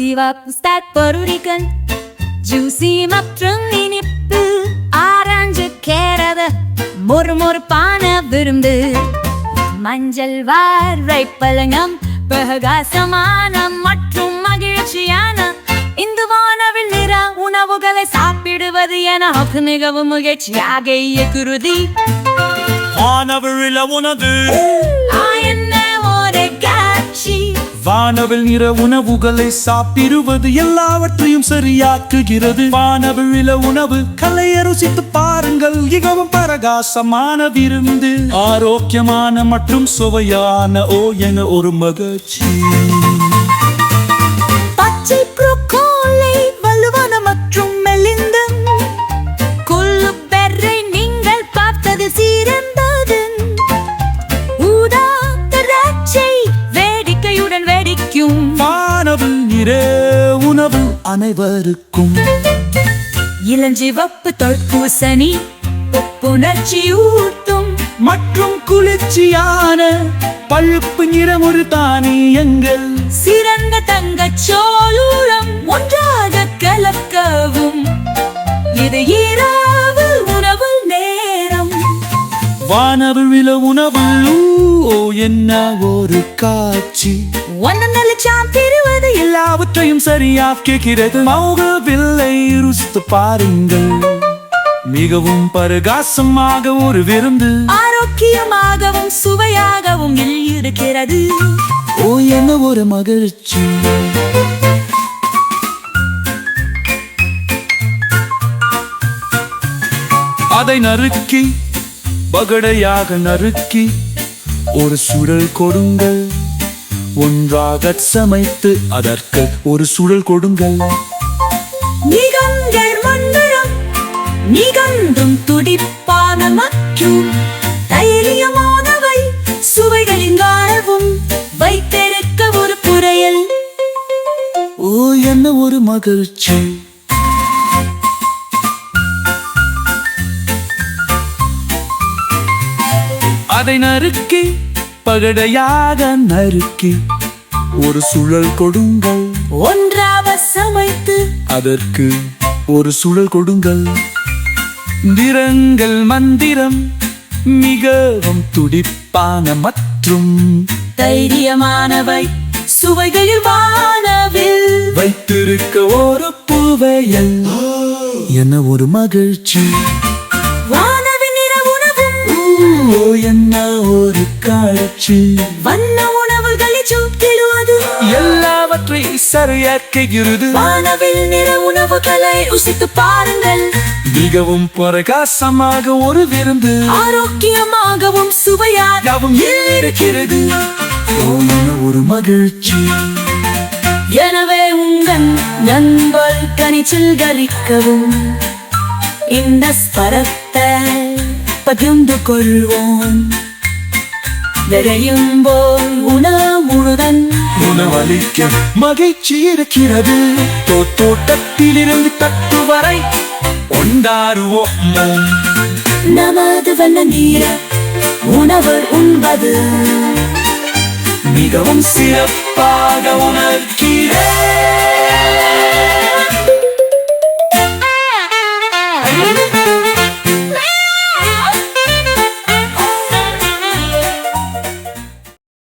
சிவப்பு stock பொருரிக்கன் juicy மற்றும் இனிப்பு ஆரஞ்சு கேரத மொறுமொறுப்பான விருந்து மஞ்சள் வாழை பழங்கம் பிரகாசமான மற்றும் மகிழ்ச்சியான இந்த வானவில் நிற உணவுகளை சாப்பிடுவது எனக்கு மிகவும் மகிழ்ச்சியாக இருக்கிறது. வானவில் உணவு என்ன ஒரு காட்சி! வானவில் நிற உணவுகளை சாப்பிடுவது எல்லாவற்றையும் சரியாக்குகிறது. வானவில் உணவு கலையை ருசித்து பாருங்கள். மிகவும் பிரகாசமான விருந்து ஆரோக்கியமான மற்றும் சுவையான என ஒரு மகிழ்ச்சி. பச்சை புரோக்கோலி வலுவான மற்றும் மெலிந்த கொள்ளு பெர்ரை நீங்கள் பார்த்தது சிறந்தது. ஊதா திராட்சை வேடிக்கையுடன் வெடிக்கும். வானவில் நிற உணவு அனைவருக்கும். இளஞ்சிவப்பு தர்பூசணி புத்துணர்ச்சி ஊட்டும் மற்றும் குளிர்ச்சியான பழுப்பு நிறம் ஒரு தானியங்கள். சிறந்த தங்கச்சோளம் ஒன்றாக கலக்கவும். இது இரவு உணவு நேரம். வானவில் உணவு என்ன ஒரு காட்சி! நல்ல சாப்பிடுவது எல்லாவற்றையும் சரியாக்குகிறது. மௌகவில்லை ருசித்து பாருங்கள். மிகவும் பிரகாசமாக ஒரு விருந்து ஆரோக்கியமாகவும் சுவையாகவும் இருக்கிறது. என்ன ஒரு மகிழ்ச்சி! அதை நறுக்கி பகடையாக நறுக்கி ஒரு சுழல் கொடுங்கள். ஒன்றாக சமைத்து அதற்கு ஒரு சுழல் கொடுங்கள். நிகழ்ந்தும் துடிப்பான மற்றும் தைரியமானவை சுவைகளின் காணவும் வைத்திருக்க ஒரு புரையல். என்ன ஒரு மகிழ்ச்சி! அதை நறுக்கி பகடையாக நறுக்கி ஒரு சுழல் கொடுங்கள். ஒன்றாக சமைத்து அதற்கு ஒரு சுழல் கொடுங்கள். நிறங்கள் மந்திரம் மிகவும் துடிப்பான மற்றும் தைரியமானவை சுவைகளில் வானவில் வைத்திருக்க ஒரு புவையல். என்ன ஒரு மகிழ்ச்சி! வானவில் நிற உணவு என்ன ஒரு காட்சி! வண்ண உணவுகளை சுட்டிடுவது எல்லாவற்றை சரியாக்குகிறது. வானவில் நிற உணவுகளை ருசித்து பாருங்கள். மிகவும் பிரகாசமாக ஒரு விருந்து ஆரோக்கியமாகவும் சுவையாகவும் இருக்கிறது. ஒரு மகிழ்ச்சி! எனவே உங்கள் நண்பர் கனிச்சில் கரிக்கவும் இந்த ஸ்பரத்தை பகிர்ந்து கொள்வோம். விரையும் போல் உணவுடன் உணவளிக்க மகிழ்ச்சி இருக்கிறது. தோட்டத்திலிருந்து தட்டு வரை கொண்டாடுவோம். நமது வண்ண நீர உணவு உண்பது மிகவும் சிறப்பாக உணர்கிறேன்.